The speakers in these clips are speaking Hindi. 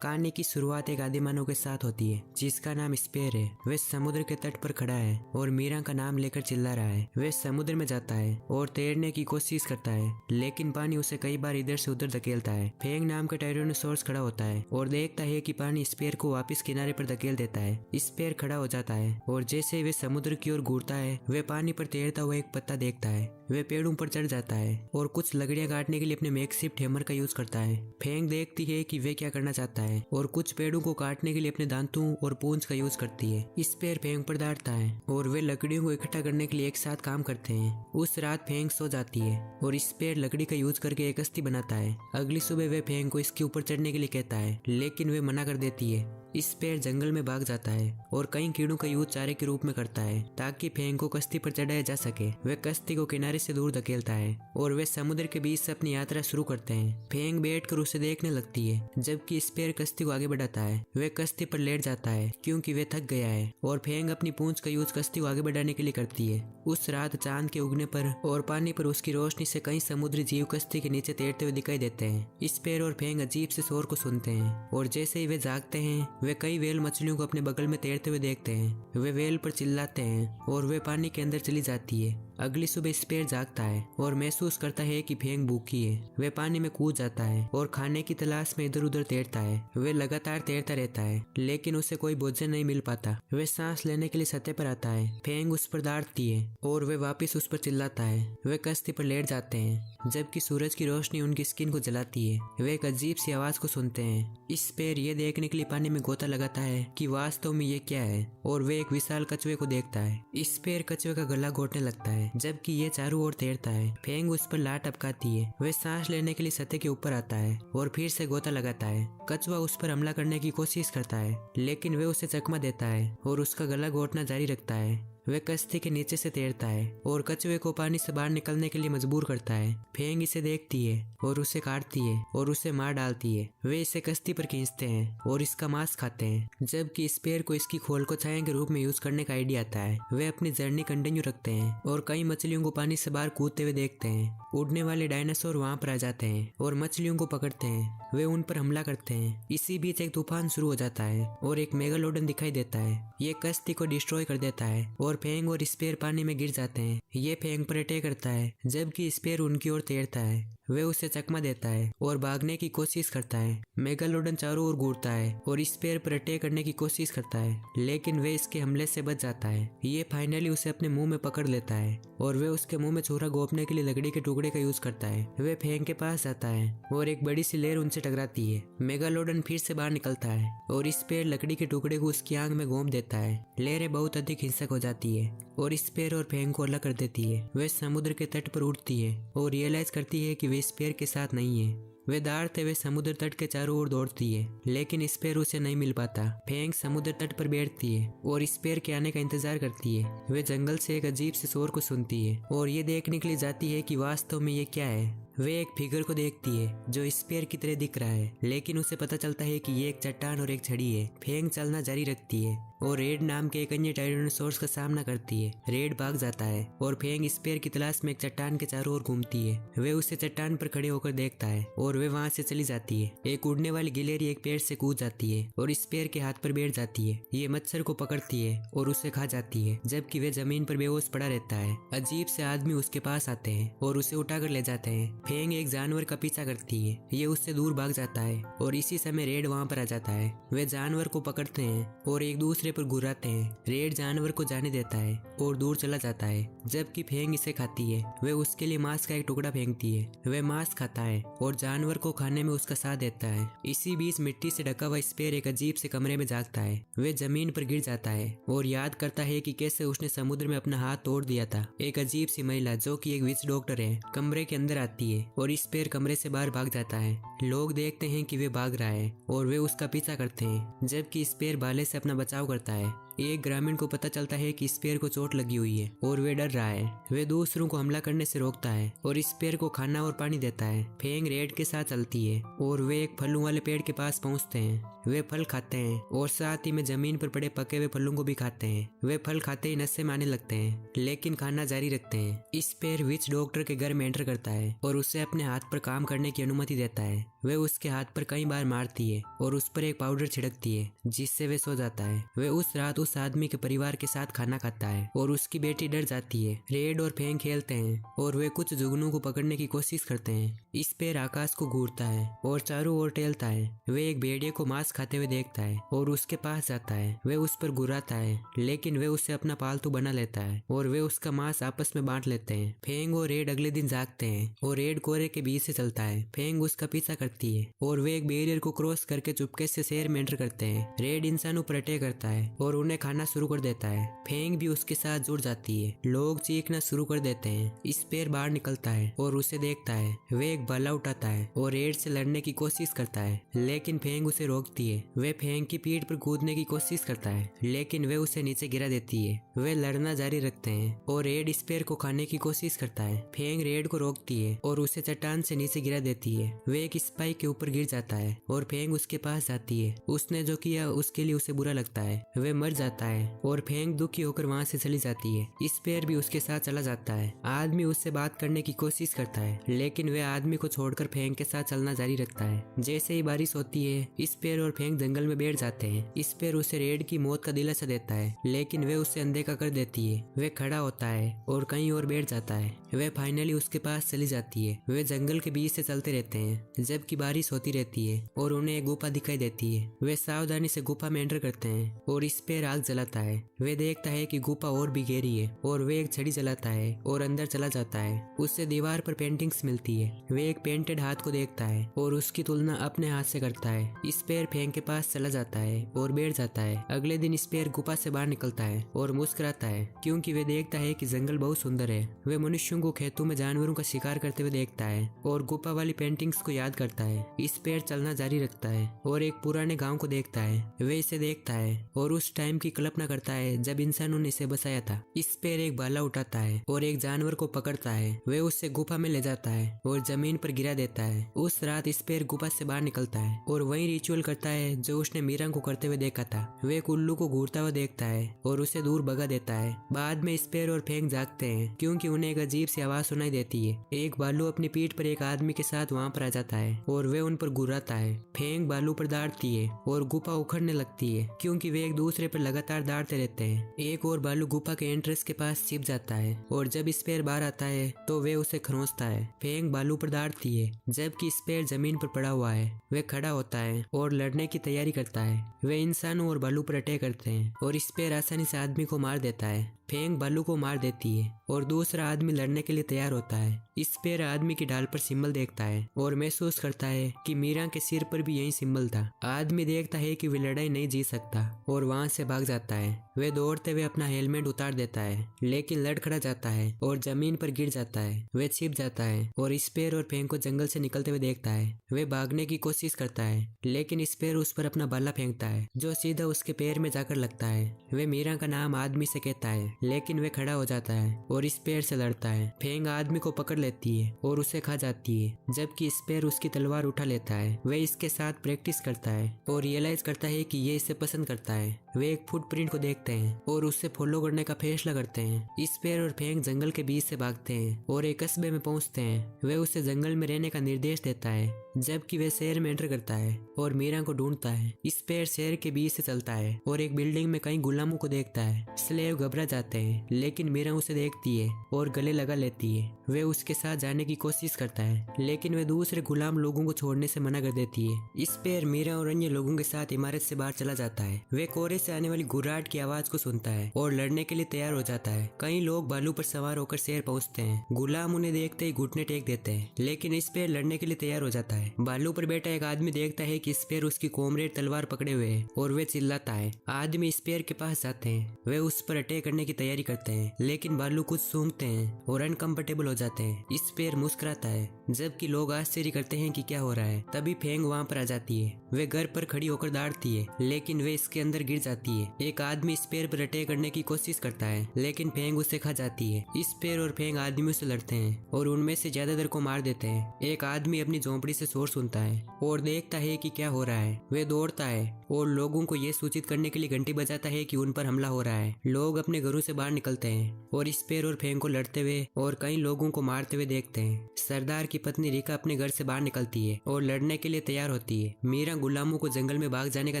कहानी की शुरुआत एक आदिमानव के साथ होती है जिसका नाम स्पेर है। वह समुद्र के तट पर खड़ा है और मीरा का नाम लेकर चिल्ला रहा है। वह समुद्र में जाता है और तैरने की कोशिश करता है, लेकिन पानी उसे कई बार इधर से उधर धकेलता है। फेंग नाम का टायरोनोसॉरस खड़ा होता है और देखता है कि पानी स्पेर को वापस किनारे पर धकेल देता है। स्पेर खड़ा हो जाता है और जैसे ही वे समुद्र की ओर घूरता है, वह पानी पर तैरता हुआ एक पत्ता देखता है। वह पेड़ों पर चढ़ जाता है और कुछ लकड़ियां काटने के लिए अपने मेकशिफ्ट हैमर का यूज करता है। फेंग देखती है कि वे क्या करना चाहता है और कुछ पेड़ों को काटने के लिए अपने दांतों और पूंछ का यूज करती है। स्पेर फेंग पर डांटता है और वे लकड़ियों को इकट्ठा करने के लिए एक साथ काम करते हैं। उस रात फेंग सो जाती है और स्पेर लकड़ी का यूज करके एक कश्ती बनाता है। अगली सुबह वे फेंग को इसके ऊपर चढ़ने के लिए कहता है, लेकिन वे मना कर देती है। स्पेर जंगल में भाग जाता है और कई कीड़ों का यूज चारे के रूप में करता है ताकि फेंग को कश्ती पर चढ़ाया जा सके। वे कश्ती को किनारे से दूर धकेलता है और वे समुद्र के बीच से अपनी यात्रा शुरू करते हैं। फेंग बैठकर उसे देखने लगती है जबकि स्पेर कश्ती को आगे बढ़ाता है। वे कश्ती पर लेट जाता है क्योंकि वे थक गया है और फेंग अपनी पूंछ का यूज कश्ती को आगे बढ़ाने के लिए करती है। उस रात चांद के उगने पर और पानी पर उसकी रोशनी से कई समुद्री जीव कश्ती के नीचे तैरते हुए दिखाई देते हैं। स्पेर और फेंग अजीब से शोर को सुनते हैं और जैसे ही वे जागते हैं, वे कई व्हेल मछलियों को अपने बगल में तैरते हुए देखते हैं। वे व्हेल पर चिल्लाते हैं और वे पानी के अंदर चली जाती है। अगली सुबह स्पेर जागता है और महसूस करता है कि फेंग भूखी है। वे पानी में कूद जाता है और खाने की तलाश में इधर उधर तैरता है। वे लगातार तैरता रहता है, लेकिन उसे कोई भोजन नहीं मिल पाता। वे सांस लेने के लिए सतह पर आता है। फेंग उस पर डांटती है और वे वापस उस पर चिल्लाता है। वे कश्ती पर लेट जाते हैं जबकि सूरज की रोशनी उनकी स्किन को जलाती है। वे एक अजीब सी आवाज को सुनते हैं। स्पेर ये देखने के लिए पानी में गोता लगाता है कि वास्तव में ये क्या है और वे एक विशाल कछुए को देखता है। स्पेर कछुए का गला घोटने लगता है जबकि ये चारों ओर तैरता है। फेंग उस पर लात टपकाती है। वे सांस लेने के लिए सतह के ऊपर आता है और फिर से गोता लगाता है। कछुआ उस पर हमला करने की कोशिश करता है, लेकिन वे उसे चकमा देता है और उसका गला घोटना जारी रखता है। वे कश्ती के नीचे से तैरता है और कछुए को पानी से बाहर निकलने के लिए मजबूर करता है। फेंग इसे देखती है और उसे काटती है और उसे मार डालती है। वे इसे कश्ती पर खींचते हैं और इसका मांस खाते हैं, जबकि स्पेर को इसकी खोल को छाया के रूप में यूज करने का आइडिया आता है। वे अपनी जर्नी कंटिन्यू रखते हैं और कई मछलियों को पानी से बाहर कूदते हुए देखते हैं। उड़ने वाले डायनासोर वहां पर आ जाते हैं और मछलियों को पकड़ते हैं। वे उन पर हमला करते हैं। इसी बीच एक तूफान शुरू हो जाता है और एक मेगालोडन दिखाई देता है। ये कश्ती को डिस्ट्रॉय कर देता है और फेंग और स्पेर पानी में गिर जाते हैं। ये फेंग पर अटैक करता है जबकि स्पेर उनकी ओर तैरता है। वे उसे चकमा देता है और भागने की कोशिश करता है। मेगालोडन चारों ओर घूरता है और स्पेर पर अटैक करने की कोशिश करता है, लेकिन वे इसके हमले से बच जाता है। ये फाइनली उसे अपने मुंह में पकड़ लेता है और वे उसके मुंह में छुरा घोंपने के लिए लकड़ी के टुकड़े का यूज करता है। वे फेंग के पास जाता है और एक बड़ी सी लहर उनसे टकराती है। मेगालोडन फिर से बाहर निकलता है और स्पेर लकड़ी के टुकड़े को उसकी आंख में घोंप देता है। लहरें बहुत अधिक हिंसक हो जाती है और स्पेर और फेंग को अलग कर देती है। वे समुद्र के तट पर उड़ती है और रियलाइज करती है कि वे स्पेर के साथ नहीं है। वे दौड़ते हुए समुद्र तट के चारों ओर दौड़ती है, लेकिन स्पेर उसे नहीं मिल पाता। फेंग समुद्र तट पर बैठती है और स्पेर के आने का इंतजार करती है। वे जंगल से एक अजीब से शोर को सुनती है और ये देखने के लिए जाती है कि वास्तव में ये क्या है। वे एक फिगर को देखती है जो स्पेर की तरह दिख रहा है, लेकिन उसे पता चलता है कि ये एक चट्टान और एक छड़ी है। फेंग चलना जारी रखती है और रेड नाम के एक अन्य टायरोनोसॉरस का सामना करती है। रेड भाग जाता है और फेंग स्पेर की तलाश में एक चट्टान के चारों ओर घूमती है। वे उसे चट्टान पर खड़े होकर देखता है और वे वहां से चली जाती है। एक उड़ने वाली गिलहरी एक पेड़ से कूद जाती है और स्पेर के हाथ पर बैठ जाती है। ये मच्छर को पकड़ती है और उसे खा जाती है, जबकि वे जमीन पर बेहोश पड़ा रहता है। अजीब से आदमी उसके पास आते हैं और उसे उठाकर ले जाते हैं। फेंग एक जानवर का पीछा करती है। ये उससे दूर भाग जाता है और इसी समय रेड वहां पर आ जाता है। वे जानवर को पकड़ते हैं और एक दूसरे पर घुराते हैं। रेड जानवर को जाने देता है और दूर चला जाता है, जबकि फेंग इसे खाती है। वे उसके लिए मांस का एक टुकड़ा फेंकती है। वे मांस खाता है और जानवर को खाने में उसका साथ देता है। इसी बीच मिट्टी से ढका हुआ स्पेर एक अजीब से कमरे में जागता है। वे जमीन पर गिर जाता है और याद करता है कि कैसे उसने समुद्र में अपना हाथ तोड़ दिया था। एक अजीब सी महिला जो कि एक विच डॉक्टर है कमरे के अंदर आती है और स्पेर कमरे से बाहर भाग जाता है। लोग देखते हैं कि वे भाग रहा है और वे उसका पीछा करते हैं, जबकि स्पेर भाले से अपना बचाव करता है। एक ग्रामीण को पता चलता है कि स्पेयर को चोट लगी हुई है और वे डर रहा है। वे दूसरों को हमला करने से रोकता है और स्पेयर को खाना और पानी देता है। फेंग रेड के साथ चलती है और वे एक फलों वाले पेड़ के पास पहुंचते हैं। वे फल खाते हैं और साथ ही में जमीन पर पड़े पके हुए फलों को भी खाते हैं। वे फल खाते ही नशे में आने लगते हैं लेकिन खाना जारी रखते हैं। स्पेयर विच डॉक्टर के घर में एंटर करता है और उसे अपने हाथ पर काम करने की अनुमति देता है। वे उसके हाथ पर कई बार मारती है और उस पर एक पाउडर छिड़कती है जिससे वे सो जाता है। वे उस रात उस आदमी के परिवार के साथ खाना खाता है और उसकी बेटी डर जाती है। रेड और फेंग खेलते हैं और वे कुछ जुगनू को पकड़ने की कोशिश करते हैं। स्पेयर आकाश को घूरता है और चारों ओर टहलता है। वे एक भेड़िए को मांस खाते हुए देखता है और उसके पास जाता है। वे उस पर घुराता है लेकिन वे उसे अपना पालतू बना लेता है और वे उसका मांस आपस में बांट लेते हैं। फेंग और रेड अगले दिन जागते हैं और रेड कोहरे के बीच से चलता है। फेंग उसका पीछा करती है और वे एक बैरियर को क्रॉस करके चुपके से शहर में एंटर करते हैं। रेड इंसानों पर अटैक करता है और उन्हें खाना शुरू कर देता है। फेंग भी उसके साथ जुड़ जाती है। लोग चीखना शुरू कर देते हैं। स्पेयर बाहर निकलता है और उसे देखता है। वे एक भाला उठाता है और रेड से लड़ने की कोशिश करता है लेकिन फेंग उसे रोकती है। वे फेंग की पीठ पर कूदने की कोशिश करता है लेकिन वे उसे नीचे गिरा देती है। वे लड़ना जारी रखते हैं और रेड स्पेयर को खाने की कोशिश करता है। फेंग रेड को रोकती है और उसे चट्टान से नीचे गिरा देती है। वे एक स्पाइक के ऊपर गिर जाता है और फेंग उसके पास जाती है। उसने जो किया उसके लिए उसे बुरा लगता है। वे मर जाता है और फेंग दुखी होकर वहाँ से चली जाती है। स्पेयर भी उसके साथ चला जाता है। आदमी उससे बात करने की कोशिश करता है लेकिन वे आदमी को छोड़कर फेंग के साथ चलना जारी रखता है। जैसे ही बारिश होती है स्पेयर और फेंग जंगल में बैठ जाते हैं। स्पेयर उसे रेड की मौत का दिलासा देता है लेकिन वे उससे अनदेखा कर देती है। वे खड़ा होता है और कहीं और बैठ जाता है। वे फाइनली उसके पास चली जाती है। वे जंगल के बीच से चलते रहते हैं जबकि बारिश होती रहती है और उन्हें एक गुफा दिखाई देती है। वे सावधानी से गुफा में एंटर करते हैं और स्पेयर आग जलाता है। वे देखता है कि गुफा और भी गहरी है और वे एक छड़ी जलाता है और अंदर चला जाता है। उससे दीवार पर पेंटिंग्स मिलती है। वे एक पेंटेड हाथ को देखता है और उसकी तुलना अपने हाथ से करता है। स्पेयर फेंग के पास चला जाता है और बैठ जाता है। अगले दिन स्पेयर गुफा से बाहर निकलता है और मुस्कुराता है क्योंकि वे देखता है कि जंगल बहुत सुंदर है। वे मनुष्यों को खेतों में जानवरों का शिकार करते हुए देखता है और गुफा वाली पेंटिंग्स को याद करता है। स्पेयर चलना जारी रखता है और एक पुराने गांव को देखता है। वे इसे देखता है और उस टाइम की कल्पना करता है जब इंसानों ने इसे बसाया था। स्पेयर एक भाला उठाता है और एक जानवर को पकड़ता है। वे उससे गुफा में ले जाता है और जमीन पर गिरा देता है। उस रात स्पेयर गुफा से बाहर निकलता है और वही रिचुअल करता है जो उसने मीरा को करते हुए देखा था। वे एक उल्लू को घूरता हुआ देखता है और उसे दूर भगा देता है। बाद में स्पेयर और फेंग जागते हैं क्योंकि उन्हें एक अजीब सी आवाज सुनाई देती है। एक भालू अपनी पीठ पर एक आदमी के साथ वहाँ पर आ जाता है और वे उन पर घुराता है। फेंग भालू पर दाड़ती है और गुफा उखड़ने लगती है क्योंकि वे एक दूसरे पर लगातार दाड़ते रहते हैं। एक और भालू गुफा के एंट्रेंस के पास छिप जाता है और जब स्पेयर बाहर आता है तो वे उसे खरोंचता है। फेंग भालू पर दाड़ती है जबकि स्पेयर जमीन पर पड़ा हुआ है। वे खड़ा होता है और लड़ने की तैयारी करता है। वे इंसानों और भालू पर अटैक करते हैं और स्पेयर आसानी से आदमी को मार देता है। फेंग भालू को मार देती है और दूसरा आदमी लड़ने के लिए तैयार होता है। स्पेयर आदमी की ढाल पर सिंबल देखता है और महसूस करता है कि मीरा के सिर पर भी यही सिंबल था। आदमी देखता है कि वे लड़ाई नहीं जीत सकता और वहां से भाग जाता है। वे दौड़ते हुए अपना हेलमेट उतार देता है लेकिन लड़खड़ा जाता है और जमीन पर गिर जाता है। वे छिप जाता है और स्पेयर और फेंग को जंगल से निकलते हुए देखता है। वे भागने की कोशिश करता है लेकिन स्पेयर उस पर अपना भाला फेंकता है जो सीधा उसके पैर में जाकर लगता है। वे मीरा का नाम आदमी से कहता है लेकिन वे खड़ा हो जाता है और स्पेयर से लड़ता है। फेंग आदमी को पकड़ लेती है और उसे खा जाती है जबकि स्पेयर उसकी तलवार उठा लेता है। वे इसके साथ प्रैक्टिस करता है और रियलाइज करता है कि ये इसे पसंद करता है। वे एक फुटप्रिंट को देखते हैं और उससे फॉलो करने का फैसला करते हैं। स्पेयर और फेंग जंगल के बीच से भागते हैं और एक कस्बे में पहुंचते हैं। वे उसे जंगल में रहने का निर्देश देता है जबकि वे शहर में एंटर करता है और मीरा को ढूंढता है। स्पेयर शहर के बीच से चलता है और एक बिल्डिंग में कई गुलामों को देखता है। स्लेव घबरा जाते हैं लेकिन मीरा उसे देखती है और गले लगा लेती है। वे उसके साथ जाने की कोशिश करता है लेकिन वे दूसरे गुलाम लोगों को छोड़ने से मना कर देती है। स्पेयर मीरा और अन्य लोगों के साथ इमारत से बाहर चला जाता है। वे कोहरे से आने वाली घुर्राहट की आवाज को सुनता है और लड़ने के लिए तैयार हो जाता है। कई लोग भालू पर सवार होकर शहर पहुंचते हैं। गुलाम उन्हें देखते ही घुटने टेक देते हैं लेकिन स्पेयर लड़ने के लिए तैयार हो जाता है। है। भालू पर बैठा एक आदमी देखता है कि स्पेयर उसकी कोमरेड तलवार पकड़े हुए है और वे चिल्लाता है। आदमी स्पेयर के पास जाते हैं, वे उस पर अटैक करने की तैयारी करते हैं, लेकिन भालू कुछ सूंघते हैं और अनकंफर्टेबल हो जाते हैं। स्पेयर मुस्कुराता है, जबकि लोग आश्चर्य करते हैं कि क्या हो रहा है। तभी फेंग वहाँ पर आ जाती है। वे घर पर खड़ी होकर दौड़ती है, लेकिन वे इसके अंदर गिर जाती है। एक आदमी स्पेयर पर अटैक करने की कोशिश करता है, लेकिन फेंग उसे खा जाती है। स्पेयर और फेंग आदमियों से लड़ते हैं और उनमें से ज्यादातर को मार देते हैं। एक आदमी अपनी झोंपड़ी से शोर सुनता है और देखता है कि क्या हो रहा है। वे दौड़ता है और लोगों को ये सूचित करने के लिए घंटी बजाता है कि उन पर हमला हो रहा है। लोग अपने घरों से बाहर निकलते हैं और स्पेयर और फेंग को लड़ते हुए और कई लोगों को मारते हुए देखते हैं। सरदार की पत्नी रिका अपने घर से बाहर निकलती है और लड़ने के लिए तैयार होती है। मीरा गुलामों को जंगल में भाग जाने का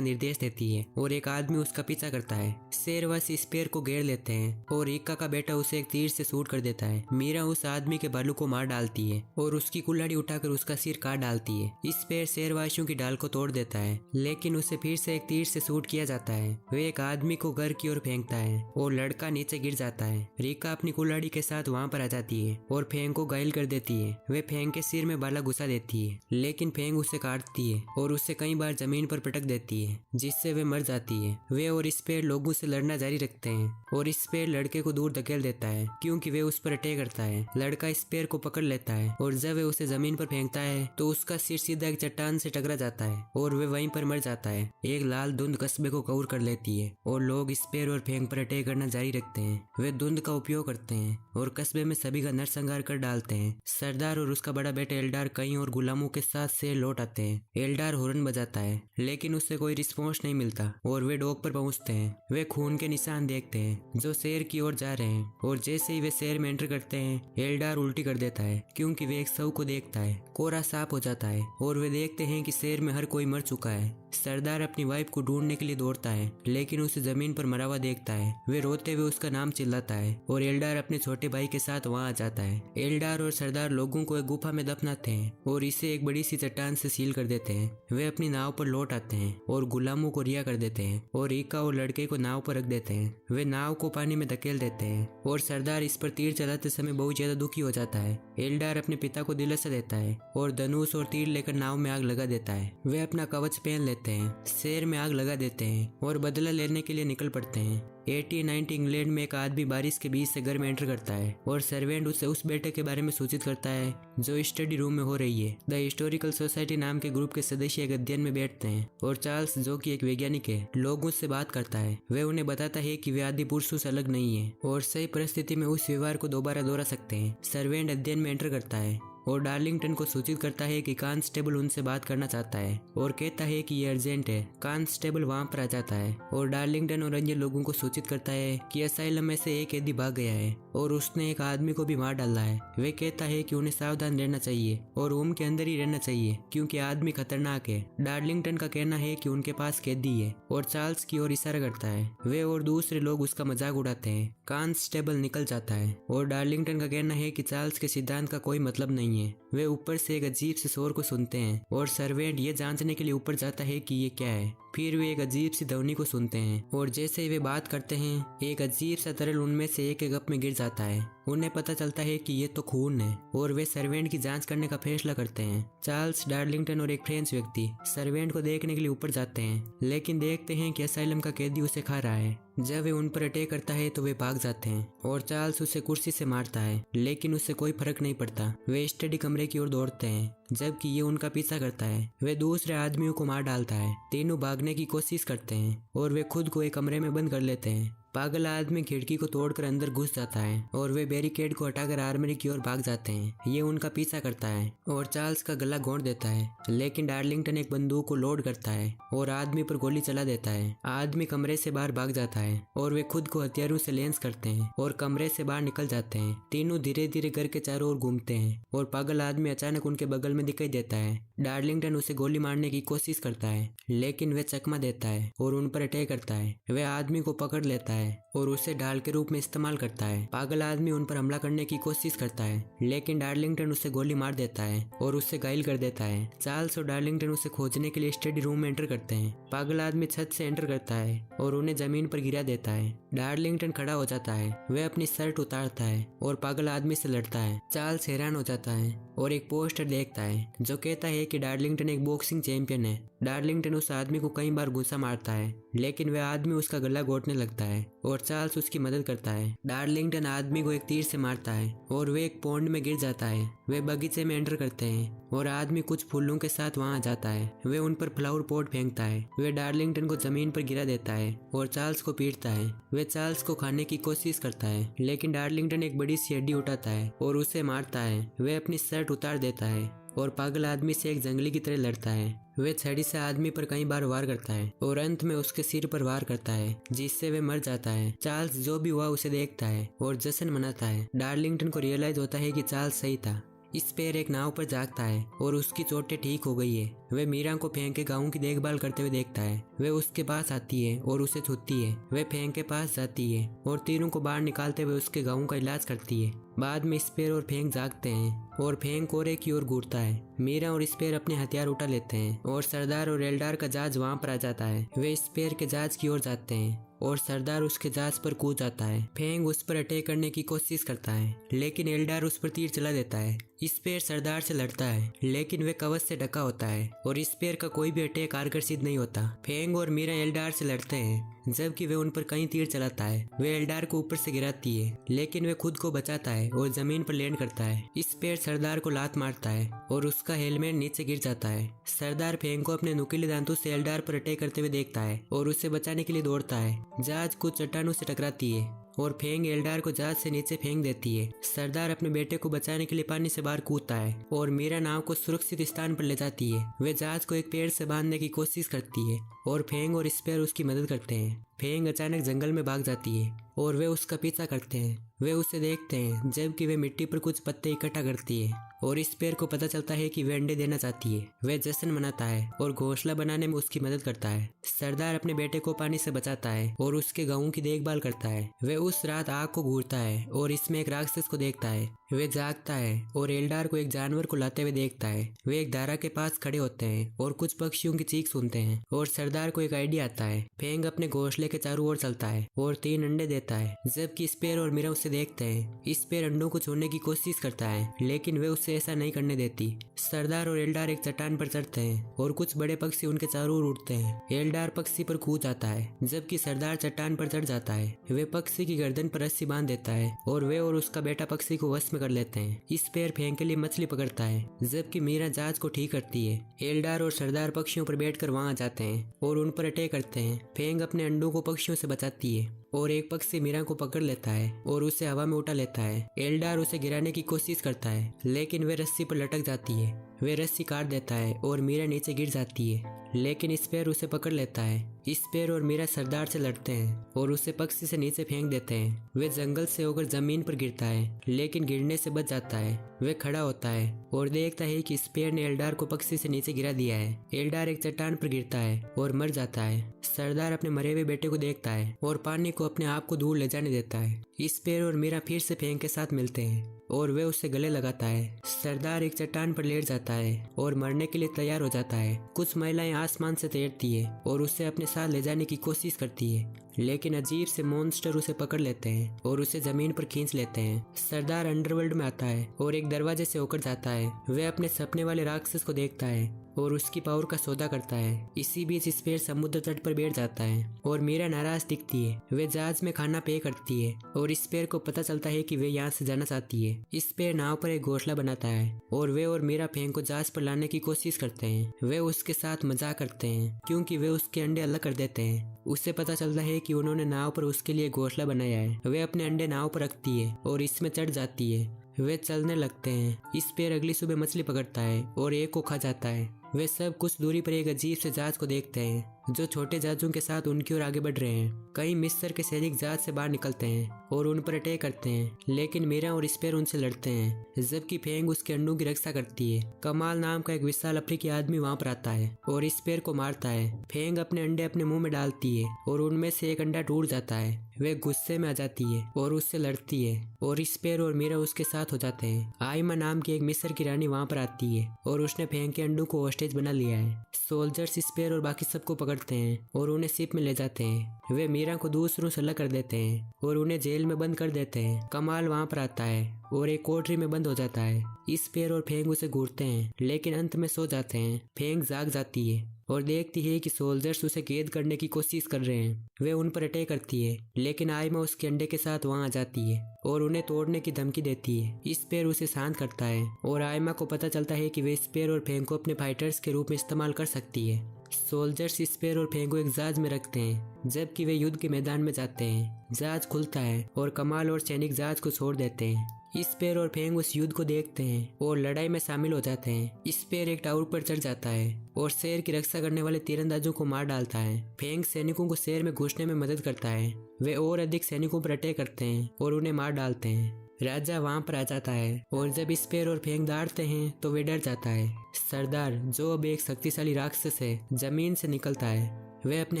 निर्देश देती है और एक आदमी उसका पीछा करता है। शेरवासी स्पेयर को घेर लेते हैं और रिका का बेटा उसे एक तीर से शूट कर देता है। मीरा उस आदमी के भालू को मार डालती है और उसकी कुल्हाड़ी उठाकर उसका सिर काट डालती है। स्पेयर शेरवासियों की डाल को तोड़ देता है, लेकिन उसे फिर से एक तीर से शूट किया जाता है। वे एक आदमी को घर की ओर फेंकता है और लड़का नीचे गिर जाता है। रिका अपनी कुल्हाड़ी के साथ वहाँ पर आ जाती है और फेंग को घायल कर देती है। वे फेंग के सिर में भाला घुसा देती है, लेकिन फेंग उसे काटती है और उसे कई बार जमीन पर पटक देती है, जिससे वे मर जाती है। वे और स्पेयर लोगों से लड़ना जारी रखते हैं और स्पेयर लड़के को दूर धकेल देता है क्योंकि वे उस पर अटैक करता है। लड़का स्पेयर को पकड़ लेता है और जब वे उसे जमीन पर फेंकता है तो उसका सिर सीधा एक चट्टान से टकरा जाता है और वे वहीं पर मर जाता है। एक लाल धुंध कस्बे को कवर कर लेती है और लोग स्पेयर और फेंग पर अटैक करना जारी रखते हैं। वे धुंध का उपयोग करते हैं और कस्बे में सभी का नरसंहार कर डालते हैं। सरदार और उसका बड़ा बेटा एल्डार कई और गुलामों के साथ से लौट आते हैं। एल्डार हॉर्न बजाता है, लेकिन उससे कोई रिस्पॉन्स नहीं मिलता और वे डॉग पर पहुंचते हैं। वे खून के निशान देखते हैं जो शेर की ओर जा रहे हैं और जैसे ही वे शेर में एंटर करते हैं, एल्डार उल्टी कर देता है क्योंकि वे एक शव को देखता है। कोहरा साफ हो जाता है और वे देखते हैं कि शेर में हर कोई मर चुका है। सरदार अपनी वाइफ को ढूंढने के लिए दौड़ता है, लेकिन उसे जमीन पर मरा हुआ देखता है। वे रोते हुए उसका नाम चिल्लाता है और एल्डार अपने छोटे भाई के साथ वहां आ जाता है। एल्डार और सरदार लोगों को एक गुफा में दफनाते हैं और इसे एक बड़ी सी चट्टान से सील कर देते हैं। वे अपनी नाव पर लौट आते हैं और गुलामों को रिहा कर देते हैं और रिका और लड़के को नाव पर रख देते हैं। वे नाव को पानी में धकेल देते हैं और सरदार इस पर तीर चलाते समय बहुत ज्यादा दुखी हो जाता है। एल्डार अपने पिता को दिलासा देता है और धनुष और तीर लेकर नाव में आग लगा देता है। वे अपना कवच पहन लेते हैं, शेर में आग लगा देते हैं और बदला लेने के लिए निकल पड़ते हैं। 1890 इंग्लैंड में एक आदमी बारिश के बीच से घर में एंटर करता है और सर्वेंट उसे उस बैठक के बारे में सूचित करता है जो स्टडी रूम में हो रही है। द हिस्टोरिकल सोसाइटी नाम के ग्रुप के सदस्य एक अध्ययन में बैठते हैं और चार्ल्स, जो कि एक वैज्ञानिक है, लोगों से बात करता है। वे उन्हें बताता है कि वे आदि पुरुषों से अलग नहीं है और सही परिस्थिति में उस व्यवहार को दोबारा दोहरा सकते हैं। सर्वेंट अध्ययन में एंटर करता है और डार्लिंगटन को सूचित करता है कि कांस्टेबल उनसे बात करना चाहता है और कहता है कि ये अर्जेंट है। कांस्टेबल वहां पर आ जाता है और डार्लिंगटन और अन्य लोगों को सूचित करता है कि असाइलम में से एक कैदी भाग गया है और उसने एक आदमी को भी मार डाला है। वे कहता है कि उन्हें सावधान रहना चाहिए और रूम के अंदर ही रहना चाहिए क्योंकि आदमी खतरनाक है। डार्लिंगटन का कहना है कि उनके पास कैदी है और चार्ल्स की ओर इशारा करता है। वे और दूसरे लोग उसका मजाक उड़ाते हैं। कांस्टेबल निकल जाता है और डार्लिंगटन का कहना है कि चार्ल्स के सिद्धांत का कोई मतलब नहीं है। वे ऊपर से एक अजीब से शोर को सुनते हैं और सर्वेंट ये जांचने के लिए ऊपर जाता है कि ये क्या है। फिर वे एक अजीब सी ध्वनि को सुनते हैं और जैसे ही वे बात करते हैं, एक अजीब सा तरल उनमें से एक गप में गिर जाता है। उन्हें पता चलता है कि ये तो खून है और वे सर्वेंट की जांच करने का फैसला करते हैं। चार्ल्स, डार्लिंगटन और एक फ्रेंच व्यक्ति सर्वेंट को देखने के लिए ऊपर जाते हैं, लेकिन देखते हैं कि असाइलम का कैदी उसे खा रहा है। जब वे उन पर अटैक करता है तो वे भाग जाते हैं और चार्ल्स उसे कुर्सी से मारता है, लेकिन उससे कोई फर्क नहीं पड़ता। वे स्टडी कमरे की ओर दौड़ते हैं जबकि ये उनका पीछा करता है। वे दूसरे आदमियों को मार डालता है। तीनों भागने की कोशिश करते हैं और वे खुद को एक कमरे में बंद कर लेते हैं। पागल आदमी खिड़की को तोड़कर अंदर घुस जाता है और वे बैरिकेड को हटाकर आर्मरी की ओर भाग जाते हैं। ये उनका पीछा करता है और चार्ल्स का गला घोंट देता है, लेकिन डार्लिंगटन एक बंदूक को लोड करता है और आदमी पर गोली चला देता है। आदमी कमरे से बाहर भाग जाता है और वे खुद को हथियारों से लैंस करते हैं और कमरे से बाहर निकल जाते हैं। तीनों धीरे धीरे घर के चारों ओर घूमते हैं और पागल आदमी अचानक उनके बगल में दिखाई देता है। डार्लिंगटन उसे गोली मारने की कोशिश करता है, लेकिन वे चकमा देता है और उन पर अटैक करता है। वे आदमी को पकड़ लेता है और उसे ढाल के रूप में इस्तेमाल करता है। पागल आदमी उन पर हमला करने की कोशिश करता है, लेकिन डार्लिंगटन उसे गोली मार देता है और उससे घायल कर देता है। चार्ल्स और डार्लिंगटन उसे खोजने के लिए स्टडी रूम में एंटर करते हैं। पागल आदमी छत से एंटर करता है और उन्हें जमीन पर गिरा देता है। डार्लिंगटन खड़ा हो जाता है। वह अपनी शर्ट उतारता है और पागल आदमी से लड़ता है। चार्ल्स हैरान हो जाता है और एक पोस्टर देखता है जो कहता है कि डार्लिंगटन एक बॉक्सिंग चैंपियन है। डार्लिंगटन उस आदमी को कई बार गुस्सा मारता है, लेकिन वह आदमी उसका गला घोटने लगता है और चार्ल्स उसकी मदद करता है। डार्लिंगटन आदमी को एक तीर से मारता है और वे एक पॉन्ड में गिर जाता है। वे बगीचे में एंटर करते हैं और आदमी कुछ फूलों के साथ वहां जाता है। वे उन पर फ्लावर पॉट फेंकता है। वे डार्लिंगटन को जमीन पर गिरा देता है और चार्ल्स को पीटता है। वे चार्ल्स को खाने की कोशिश करता है, लेकिन डार्लिंगटन एक बड़ी सी हड्डी उठाता है और उसे मारता है। वे अपनी शर्ट उतार देता है और पागल आदमी से एक जंगली की तरह लड़ता है। वे छड़ी से आदमी पर कई बार वार करता है और अंत में उसके सिर पर वार करता है, जिससे वे मर जाता है। चार्ल्स जो भी हुआ उसे देखता है और जश्न मनाता है। डार्लिंगटन को रियलाइज होता है कि चार्ल्स सही था। स्पेयर एक नाव पर जागता है और उसकी चोटें ठीक हो गई है। वे मीरा को फेंक के गाँव की देखभाल करते हुए देखता है। वे उसके पास आती है और उसे छूती है। वे फेंक के पास जाती है और तीरों को बाहर निकालते हुए उसके गाँव का इलाज करती है। बाद में स्पेयर और फेंक जागते हैं और फेंक कोरे की ओर घूरता है। मीरा और स्पेयर अपने हथियार उठा लेते हैं और सरदार और एल्डार का जहाज वहां पर आ जाता है। वे स्पेयर के जहाज की ओर जाते हैं और सरदार उसके जहाज पर कूद जाता है। फेंग उस पर अटैक करने की कोशिश करता है, लेकिन एल्डार उस पर तीर चला देता है। स्पेयर सरदार से लड़ता है, लेकिन वे कवच से ढका होता है और स्पेयर का कोई भी अटैक कारगर सिद्ध नहीं होता। फेंग और मीरा एल्डार से लड़ते हैं, जबकि वे उन पर कई तीर चलाता है। वे एल्डार को ऊपर से गिराती है, लेकिन वे खुद को बचाता है और जमीन पर लैंड करता है। स्पेयर सरदार को लात मारता है और उसका हेलमेट नीचे गिर जाता है। सरदार फेंग को अपने नुकीले दांतों से एल्डार पर अटैक करते हुए देखता है और उसे बचाने के लिए दौड़ता है। जहाज कुछ चट्टानों से टकराती है और फेंग एल्डार को जहाज से नीचे फेंक देती है। सरदार अपने बेटे को बचाने के लिए पानी से बाहर कूदता है और मीरा नाव को सुरक्षित स्थान पर ले जाती है। वे जहाज को एक पेड़ से बांधने की कोशिश करती है और फेंग और स्पेयर उसकी मदद करते हैं। फेंग अचानक जंगल में भाग जाती है और वे उसका पीछा करते हैं। वे उसे देखते हैं, जबकि वे मिट्टी पर कुछ पत्ते इकट्ठा करती है और स्पेयर को पता चलता है कि वे अंडे देना चाहती है। वे जश्न मनाता है और घोंसला बनाने में उसकी मदद करता है। सरदार अपने बेटे को पानी से बचाता है और उसके गाँव की देखभाल करता है। वे उस रात आग को घूरता है और इसमें एक राक्षस को देखता है। वे जागता है और एल्डार को एक जानवर को लाते हुए देखता है। वे एक धारा के पास खड़े होते हैं और कुछ पक्षियों की चीख सुनते हैं और सरदार को एक आइडिया आता है। फेंग अपने घोंसले के चारों ओर चलता है और 3 अंडे देता है, जबकि स्पेयर और मीरा उसे देखते हैं। स्पेयर अंडों को छोड़ने की कोशिश करता है, लेकिन वे उसे ऐसा नहीं करने देती। सरदार और एल्डार एक चट्टान पर चढ़ते हैं और कुछ बड़े पक्षी उनके चारों ओर उड़ते हैं। एल्डार पक्षी पर कूद जाता है, जबकि सरदार चट्टान पर चढ़ जाता है। वे पक्षी की गर्दन पर रस्सी बांध देता है और वे और उसका बेटा पक्षी को वश में कर लेते हैं। स्पेयर फेंक के लिए मछली पकड़ता है, जबकि मीरा जहाज को ठीक करती है। एल्डार और सरदार पक्षियों पर बैठकर वहां जाते हैं और उन पर अटैक करते हैं। फेंग अपने अंडों को पक्षियों से बचाती है और एक पक्षी मीरा को पकड़ लेता है और उसे हवा में उठा लेता है। एल्डार उसे गिराने की कोशिश करता है, लेकिन वे रस्सी पर लटक जाती है। वे रस्सी काट देता है और मीरा नीचे गिर जाती है, लेकिन स्पेयर उसे पकड़ लेता है। स्पेयर और मीरा सरदार से लड़ते हैं और उसे पक्षी से नीचे फेंक देते हैं। वे जंगल से होकर जमीन पर गिरता है, लेकिन गिरने से बच जाता है। वे खड़ा होता है और देखता है कि स्पेयर ने एल्डार को पक्षी से नीचे गिरा दिया है। एल्डार एक चट्टान पर गिरता है और मर जाता है। सरदार अपने मरे हुए बेटे को देखता है और पानी को अपने आप को दूर ले जाने देता है। स्पेयर और मीरा फिर से फेंग के साथ मिलते हैं और वे उससे गले लगाता है। सरदार एक चट्टान पर लेट जाता है और मरने के लिए तैयार हो जाता है। कुछ महिलाएं आसमान से तैरती है और उसे अपने साथ ले जाने की कोशिश करती है, लेकिन अजीब से मॉन्स्टर उसे पकड़ लेते हैं और उसे जमीन पर खींच लेते हैं। सरदार अंडरवर्ल्ड में आता है और एक दरवाजे से होकर जाता है। वे अपने सपने वाले राक्षस को देखता है और उसकी पावर का सौदा करता है। इसी बीच स्पेयर समुद्र तट पर बैठ जाता है और मीरा नाराज दिखती है। वे जहाज में खाना पे करती है और स्पेयर को पता चलता है कि वे यहाँ से जाना चाहती है। स्पेयर नाव पर एक घोंसला बनाता है और वे और मीरा फेंग को जहाज पर लाने की कोशिश करते हैं। वे उसके साथ मजाक करते हैं क्योंकि वे उसके अंडे अलग कर देते हैं। उससे पता चलता है कि उन्होंने नाव पर उसके लिए घोंसला बनाया है। वे अपने अंडे नाव पर रखती है और इसमें चढ़ जाती है। वे चलने लगते हैं। स्पेयर अगली सुबह मछली पकड़ता है और एक को खा जाता है। वे सब कुछ दूरी पर एक अजीब से जहाज को देखते हैं जो छोटे जहाजों के साथ उनकी ओर आगे बढ़ रहे हैं। कई मिस्र के सैनिक जहाज से बाहर निकलते हैं और उन पर अटैक करते हैं, लेकिन मीरा और स्पेयर उनसे लड़ते हैं, जबकि फेंग उसके अंडों की रक्षा करती है। कमाल नाम का एक विशाल अफ्रीकी आदमी वहां पर आता है और स्पेयर को मारता है। फेंग अपने अंडे अपने मुंह में डालती है और उनमें से एक अंडा टूट जाता है। वे गुस्से में आ जाती है और उससे लड़ती है और स्पेयर और मीरा उसके साथ हो जाते हैं। आयमा नाम की एक मिस्र की रानी वहां पर आती है और उसने फेंग के अंडों को होस्टेज बना लिया है। सोल्जर्स स्पेयर और बाकी सबको पकड़ पकड़ते हैं और उन्हें शिप में ले जाते हैं। वे मीरा को दूसरों से अलग कर देते हैं और उन्हें जेल में बंद कर देते हैं। कमाल वहाँ पर आता है और एक कोठरी में बंद हो जाता है। स्पेर और फेंग उसे घूरते हैं लेकिन अंत में सो जाते हैं। फेंग जाग जाती है और देखती है कि सोल्जर्स उसे कैद करने की कोशिश कर रहे हैं। वे उन पर अटैक करती है लेकिन आयमा उसके अंडे के साथ वहां आ जाती है और उन्हें तोड़ने की धमकी देती है। स्पेर उसे शांत करता है और आयमा को पता चलता है कि वे स्पेर और फेंग को अपने फाइटर्स के रूप में इस्तेमाल कर सकती है। सोल्जर्स स्पेर और फेंग को एक जहाज में रखते हैं जबकि वे युद्ध के मैदान में जाते हैं। जहाज खुलता है और कमाल और सैनिक जहाज को छोड़ देते हैं। स्पेर और फेंग उस युद्ध को देखते हैं और लड़ाई में शामिल हो जाते हैं। स्पेर एक टावर पर चढ़ जाता है और शहर की रक्षा करने वाले तीरंदाजों को मार डालता है। फेंग सैनिकों को शहर में घुसने में मदद करता है। वे और अधिक सैनिकों पर अटैक करते हैं और उन्हें मार डालते हैं। राजा वहां पर आ जाता है और जब स्पेर और फेंग दौड़ते हैं तो वे डर जाता है। सरदार, जो अब एक शक्तिशाली राक्षस है, जमीन से निकलता है। वह अपने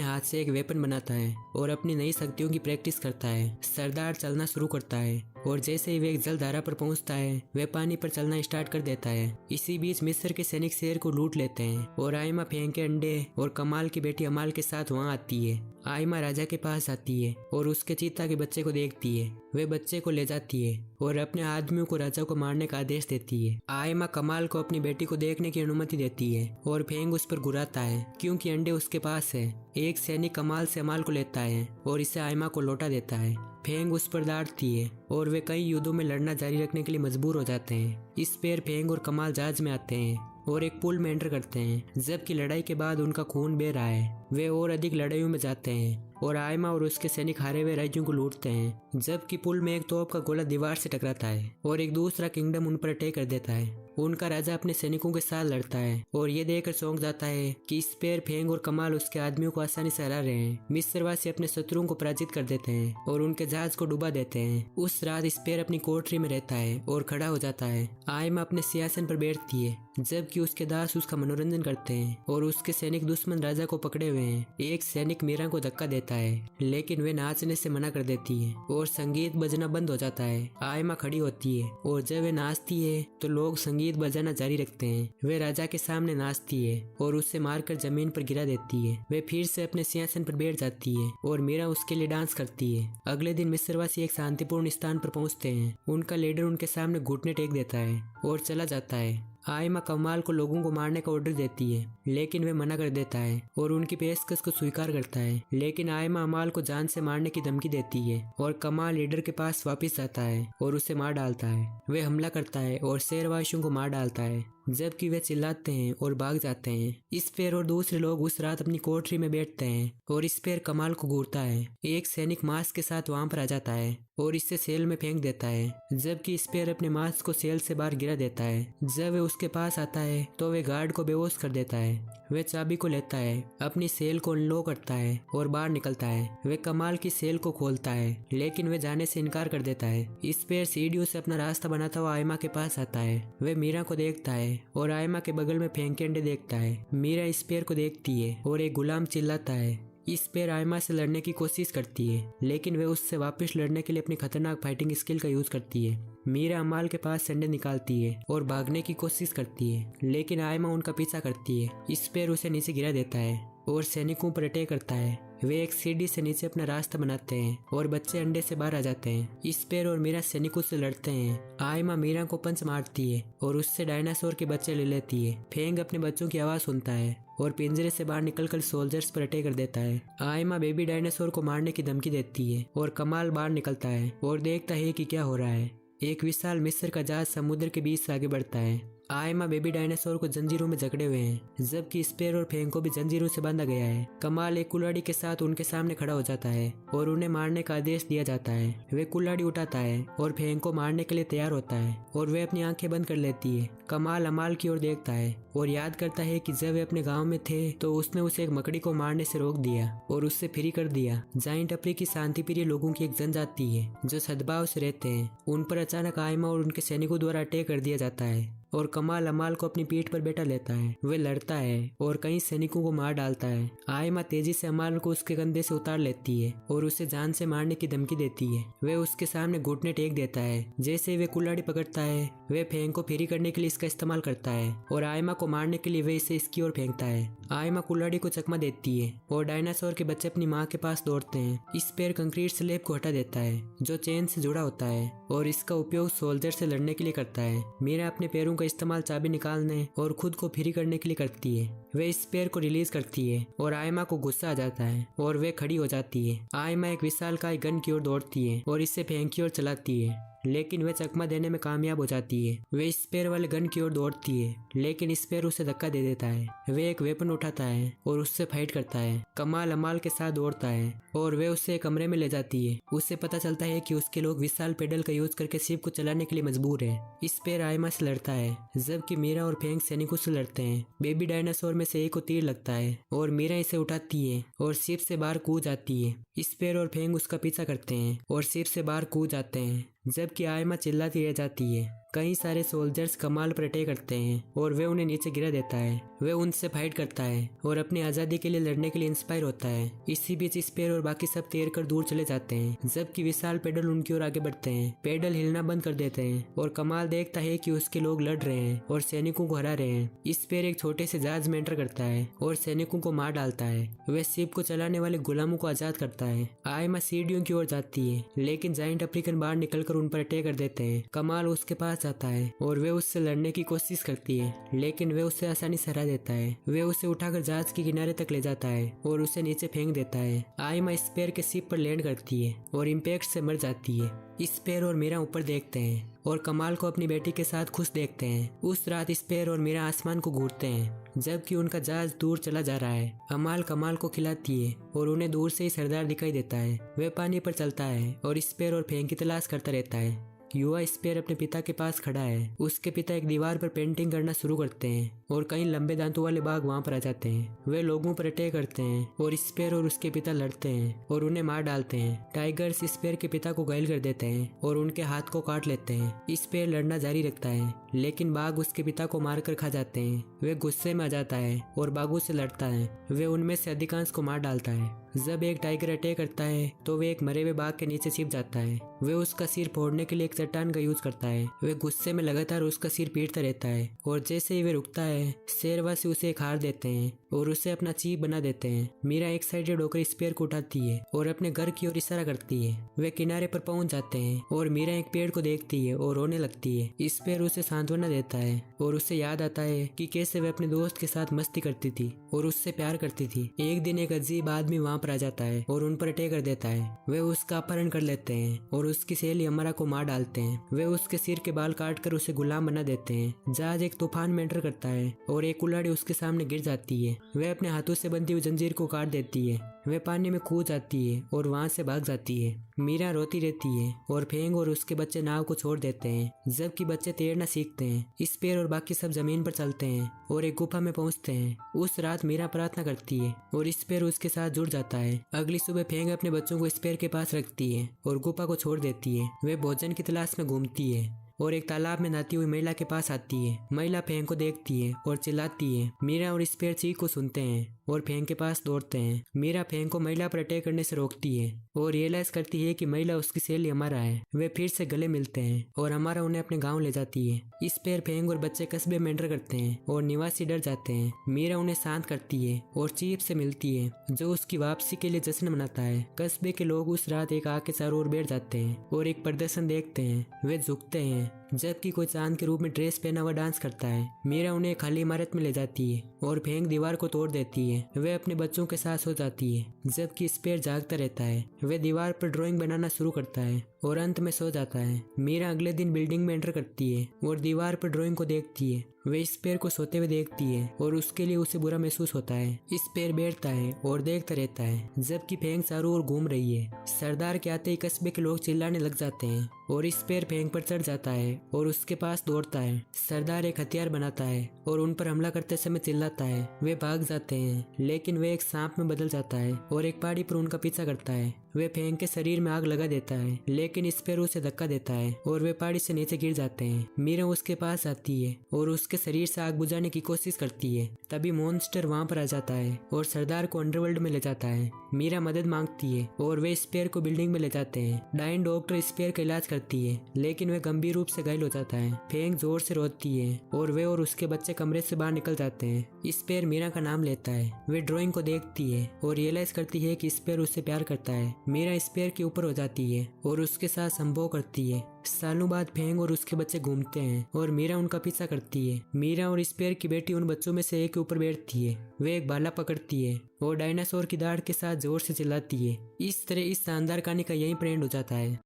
हाथ से एक वेपन बनाता है और अपनी नई शक्तियों की प्रैक्टिस करता है। सरदार चलना शुरू करता है और जैसे ही वे एक जलधारा पर पहुंचता है वह पानी पर चलना स्टार्ट कर देता है। इसी बीच मिस्र के सैनिक शहर को लूट लेते हैं और आयमा फेंग के अंडे और कमाल की बेटी अमाल के साथ वहां आती है। आयमा राजा के पास आती है और उसके चीता के बच्चे को देखती है। वे बच्चे को ले जाती है और अपने आदमियों को राजा को मारने का आदेश देती है। आयमा कमाल को अपनी बेटी को देखने की अनुमति देती है और फेंग उस पर घुराता है क्योंकि अंडे उसके पास है। एक सैनिक कमाल से अमाल को लेता है और इसे आयमा को लौटा देता है। फेंग उस पर दौड़ती है और वे कई युद्धों में लड़ना जारी रखने के लिए मजबूर हो जाते हैं। स्पेर, फेंग और कमाल जहाज में आते हैं और एक पुल में एंटर करते हैं। जबकि लड़ाई के बाद उनका खून बह रहा है, वे और अधिक लड़ाइयों में जाते हैं और आयमा और उसके सैनिक हारे हुए राज्यों को लूटते हैं। जबकि पुल में एक तोप का गोला दीवार से टकराता है और एक दूसरा किंगडम उन पर अटैक कर देता है। उनका राजा अपने सैनिकों के साथ लड़ता है और ये देखकर चौंक जाता है कि स्पेर, फेंग और कमाल उसके आदमियों को आसानी से हरा रहे हैं। मिस्रवासी अपने शत्रुओं को पराजित कर देते हैं और उनके जहाज को डुबा देते हैं। उस रात स्पेर अपनी कोठरी में रहता है और खड़ा हो जाता है। आयमा अपने सिंहासन पर बैठती है जबकि उसके दास उसका मनोरंजन करते हैं और उसके सैनिक दुश्मन राजा को पकड़े हुए हैं। एक सैनिक मीरा को धक्का देता है लेकिन वे नाचने से मना कर देती है और संगीत बजना बंद हो जाता है। आयमा खड़ी होती है और जब वे नाचती है तो लोग संगीत बजाना जारी रखते हैं। वे राजा के सामने नाचती है और उससे मारकर जमीन पर गिरा देती है। वे फिर से अपने सिंहासन पर बैठ जाती है और मीरा उसके लिए डांस करती है। अगले दिन मिस्रवासी एक शांतिपूर्ण स्थान पर पहुंचते हैं। उनका लीडर उनके सामने घुटने टेक देता है और चला जाता है। आयमा कमाल को लोगों को मारने का ऑर्डर देती है लेकिन वे मना कर देता है और उनकी पेशकश को स्वीकार करता है। लेकिन आयमा अमाल को जान से मारने की धमकी देती है और कमाल लीडर के पास वापस जाता है और उसे मार डालता है। वे हमला करता है और शहरवासियों को मार डालता है जबकि वे चिल्लाते हैं और भाग जाते हैं। स्पेर और दूसरे लोग उस रात अपनी कोठरी में बैठते हैं और स्पेर कमाल को घूरता है। एक सैनिक मास्क के साथ वहां पर आ जाता है और इससे सेल में फेंक देता है जबकि स्पेर अपने मास्क को सेल से बाहर गिरा देता है। जब वे उसके पास आता है तो वे गार्ड को बेहोश कर देता है। वे चाबी को लेता है, अपनी सेल को अनलॉक करता है और बाहर निकलता है। वे कमाल की सेल को खोलता है लेकिन वे जाने से इनकार कर देता है। स्पेर सीढ़ियों से अपना रास्ता बनाता हुआ आयमा के पास आता है। वे मीरा को देखता है और आयमा के बगल में फेंक के अंडे देखता है। मीरा स्पेर को देखती है और एक गुलाम चिल्लाता है। स्पेर आयमा से लड़ने की कोशिश करती है लेकिन वे उससे वापस लड़ने के लिए अपनी खतरनाक फाइटिंग स्किल का यूज करती है। मीरा अमाल के पास संडे निकालती है और भागने की कोशिश करती है लेकिन आयमा उनका पीछा करती है। स्पेर उसे नीचे गिरा देता है और सैनिकों पर अटैक करता है। वे एक सीढ़ी से नीचे अपना रास्ता बनाते हैं और बच्चे अंडे से बाहर आ जाते हैं। स्पेर और मीरा सैनिकों से लड़ते हैं। आयमा मीरा को पंच मारती है और उससे डायनासोर के बच्चे ले लेती है। फेंग अपने बच्चों की आवाज सुनता है और पिंजरे से बाहर निकलकर सोल्जर्स पर अटैक कर देता है। आयमा बेबी डायनासोर को मारने की धमकी देती है और कमाल बाहर निकलता है और देखता है कि क्या हो रहा है। एक विशाल मिस्र का जहाज समुद्र के बीच से आगे बढ़ता है। आयमा बेबी डायनासोर को जंजीरों में जकड़े हुए हैं जबकि स्पेर और फेंग को भी जंजीरों से बांधा गया है। कमाल एक कुल्हाड़ी के साथ उनके सामने खड़ा हो जाता है और उन्हें मारने का आदेश दिया जाता है। वे कुल्हाड़ी उठाता है और फेंग को मारने के लिए तैयार होता है और वे अपनी आंखें बंद कर लेती है। कमाल अमाल की ओर देखता है और याद करता है कि जब वे अपने गाँव में थे तो उसने उसे एक मकड़ी को मारने से रोक दिया और उससे फ्री कर दिया। जाइंट अफ्रीकी शांति प्रिय लोगों की एक जनजाति है जो सद्भाव से रहते हैं। उन पर अचानक आयमा और उनके सैनिकों द्वारा अटैक कर दिया जाता है। और कमाल अमाल को अपनी पीठ पर बैठा लेता है। वे लड़ता है और कई सैनिकों को मार डालता है। आयमा तेजी से अमाल को उसके कंधे से उतार लेती है और उसे जान से मारने की धमकी देती है। वे उसके सामने घुटने टेक देता है। जैसे वे कुल्हाड़ी पकड़ता है वे फेंग को फ्री करने के लिए इसका इस्तेमाल करता है और आयमा को मारने के लिए वे इसे इसकी ओर फेंकता है। आयमा कुल्हाड़ी को चकमा देती है और डायनासोर के बच्चे अपनी माँ के पास दौड़ते हैं। स्पेयर कंक्रीट स्लैब को हटा देता है जो चेन से जुड़ा होता है और इसका उपयोग सोल्जर से लड़ने के लिए करता है। मीरा अपने पैरों का इस्तेमाल चाबी निकालने और खुद को फ्री करने के लिए करती है। वे स्पेयर को रिलीज करती है और आयमा को गुस्सा आ जाता है और वे खड़ी हो जाती है। आयमा एक विशालकाय गन की ओर दौड़ती है और इसे फेंक की ओर चलाती है, लेकिन वे चकमा देने में कामयाब हो जाती है। वे स्पेयर वाले गन की ओर दौड़ती है, लेकिन स्पेयर उसे धक्का दे देता है। वे एक वेपन उठाता है और उससे फाइट करता है। कमाल अमाल के साथ दौड़ता है और वे उसे एक कमरे में ले जाती है। उससे पता चलता है कि उसके लोग विशाल पेडल का यूज करके शिप को चलाने के लिए मजबूर है। स्पेयर आयमा से लड़ता है जबकि मीरा और फेंग सैनिकों से लड़ते हैं। बेबी डायनासोर में से एक को तीर लगता है और मीरा इसे उठाती है और शिप से बाहर कूद जाती है। स्पेयर और फेंग उसका पीछा करते हैं और शिप से बाहर कूद जाते हैं, जबकि आयमा चिल्लाती रह जाती है। कई सारे सोल्जर्स कमाल पर अटैक करते हैं और वे उन्हें नीचे गिरा देता है। वे उनसे फाइट करता है और अपनी आज़ादी के लिए लड़ने के लिए इंस्पायर होता है। इसी बीच स्पेयर और बाकी सब तैर कर दूर चले जाते हैं, जबकि विशाल पेडल उनकी ओर आगे बढ़ते हैं। पेडल हिलना बंद कर देते हैं और कमाल देखता है कि उसके लोग लड़ रहे हैं और सैनिकों को हरा रहे हैं। स्पेयर एक छोटे से जहाज में एंटर करता है और सैनिकों को मार डालता है। वे शिप को चलाने वाले गुलामों को आजाद करता है। आयमा सीढ़ियों की ओर जाती है, लेकिन जाइंट अफ्रीकन बाहर निकलकर उन पर अटैक कर देते हैं। कमाल उसके पास जाता है और वे उससे लड़ने की कोशिश करती है, लेकिन वे उसे आसानी से हरा देता है। वे उसे उठाकर जहाज के किनारे तक ले जाता है और उसे नीचे फेंक देता है। आयमा स्पेयर के शिप पर लैंड करती है और इम्पैक्ट से मर जाती है। स्पेयर और मीरा ऊपर देखते हैं और कमाल को अपनी बेटी के साथ खुश देखते हैं। उस रात स्पेयर और मीरा आसमान को घूरते हैं जबकि उनका जहाज दूर चला जा रहा है। अमाल कमाल को खिलाती है और उन्हें दूर से ही सरदार दिखाई देता है। वे पानी पर चलता है और स्पेयर और फेंग की तलाश करता रहता है। युवा स्पेयर अपने पिता के पास खड़ा है। उसके पिता एक दीवार पर पेंटिंग करना शुरू करते हैं और कई लंबे दांतों वाले बाघ वहां पर आ जाते हैं। वे लोगों पर अटैक करते हैं और स्पेयर और उसके पिता लड़ते हैं और उन्हें मार डालते हैं। टाइगर्स स्पेयर के पिता को घायल कर देते हैं और उनके हाथ को काट लेते हैं। स्पेयर लड़ना जारी रखता है, लेकिन बाघ उसके पिता को मारकर खा जाते हैं। वे गुस्से में आ जाता है और बाघों से लड़ता है। वे उनमें से अधिकांश को मार डालता है। जब एक टाइगर अटैक करता है तो वे एक मरे हुए बाघ के नीचे छिप जाता है। वे उसका सिर फोड़ने के लिए एक चट्टान का यूज करता है। वे गुस्से में लगातार उसका सिर पीटता रहता है और जैसे ही वे रुकता है शेरवासी उसे एक हार देते हैं और उसे अपना चीफ बना देते हैं। मीरा एक्साइटेड होकर स्पेयर को उठाती है और अपने घर की ओर इशारा करती है। वे किनारे पर पहुंच जाते हैं और मीरा एक पेड़ को देखती है और रोने लगती है। स्पेयर उसे सांत्वना देता है और उसे याद आता है कि कैसे वे अपने दोस्त के साथ मस्ती करती थी और उससे प्यार करती थी। एक दिन एक अजीब आदमी वहाँ पर आ जाता है और उन पर अटैक कर देता है। वे उसका अपहरण कर लेते हैं और उसकी सहेली अमरा को मार डालते हैं। वे उसके सिर के बाल काट कर उसे गुलाम बना देते हैं। जहाज एक तूफान में एंटर करता है और एक कुल्हाड़ी उसके सामने गिर जाती है। वे अपने हाथों से बंधी हुई जंजीर को काट देती है। वे पानी में कूद जाती है और वहाँ से भाग जाती है। मीरा रोती रहती है और फेंग और उसके बच्चे नाव को छोड़ देते हैं, जबकि बच्चे तैरना सीखते हैं। स्पेयर और बाकी सब जमीन पर चलते हैं और एक गुफा में पहुंचते हैं। उस रात मीरा प्रार्थना करती है और स्पेयर उसके साथ जुड़ जाता है। अगली सुबह फेंग अपने बच्चों को स्पेयर के पास रखती है और गुफा को छोड़ देती है। वे भोजन की तलाश में घूमती है और एक तालाब में नहाती हुई महिला के पास आती है। महिला फेंग को देखती है और चिल्लाती है। मीरा और स्पेयर चीख को सुनते हैं और फेंग के पास दौड़ते हैं। मीरा फेंग को महिला पर अटैक करने से रोकती है और रियलाइज करती है कि महिला उसकी सहेली हमारा है। वे फिर से गले मिलते हैं और हमारा उन्हें अपने गांव ले जाती है। स्पेयर फेंग और बच्चे कस्बे में एंटर करते हैं और निवासी डर जाते हैं। मीरा उन्हें शांत करती है और चीफ से मिलती है जो उसकी वापसी के लिए जश्न मनाता है। कस्बे के लोग उस रात एक आग के चारों ओर बैठ जाते हैं और एक प्रदर्शन देखते हैं। वे झुकते हैं जबकि कोई चांद के रूप में ड्रेस पहना हुआ डांस करता है। मीरा उन्हें खाली इमारत में ले जाती है और फेंग दीवार को तोड़ देती है। वे अपने बच्चों के साथ सो जाती है जबकि स्पेयर जागता रहता है। वे दीवार पर ड्राइंग बनाना शुरू करता है और अंत में सो जाता है। मीरा अगले दिन बिल्डिंग में एंटर करती है और दीवार पर ड्राइंग को देखती है। वे स्पेयर को सोते हुए देखती है और उसके लिए उसे बुरा महसूस होता है। स्पेयर बैठता है और देखता रहता है जबकि फेंग चारों ओर घूम रही है। सरदार के आते ही कस्बे के लोग चिल्लाने लग जाते हैं और स्पेयर फेंग पर चढ़ जाता है और उसके पास दौड़ता है। सरदार एक हथियार बनाता है और उन पर हमला करते समय चिल्लाता है। वे भाग जाते हैं लेकिन वे एक सांप में बदल जाता है और एक पहाड़ी पर उनका पीछा करता है। वे फेंग के शरीर में आग लगा देता है, लेकिन स्पेयर उसे धक्का देता है और वे पहाड़ी से नीचे गिर जाते हैं। मीरा उसके पास आती है और उसके शरीर से आग बुझाने की कोशिश करती है। तभी मॉन्स्टर वहाँ पर आ जाता है और सरदार को अंडरवर्ल्ड में ले जाता है। मीरा मदद मांगती है और वे स्पेयर को बिल्डिंग में ले जाते हैं। डाइन डॉक्टर स्पेयर का इलाज करती है, लेकिन वे गंभीर रूप से घायल हो जाता है। फेंग जोर से रोती है और वे और उसके बच्चे कमरे से बाहर निकल जाते हैं। स्पेयर मीरा का नाम लेता है। वे ड्राइंग को देखती है और रियलाइज करती है कि स्पेयर उससे प्यार करता है। मीरा स्पेयर के ऊपर हो जाती है और उसके साथ संभोग करती है। सालों बाद फेंग और उसके बच्चे घूमते हैं और मीरा उनका पीछा करती है। मीरा और स्पेयर की बेटी उन बच्चों में से एक के ऊपर बैठती है। वे एक भाला पकड़ती है और डायनासोर की दाढ़ के साथ जोर से चिल्लाती है। इस तरह इस शानदार कहानी का यही प्रेंड हो जाता है।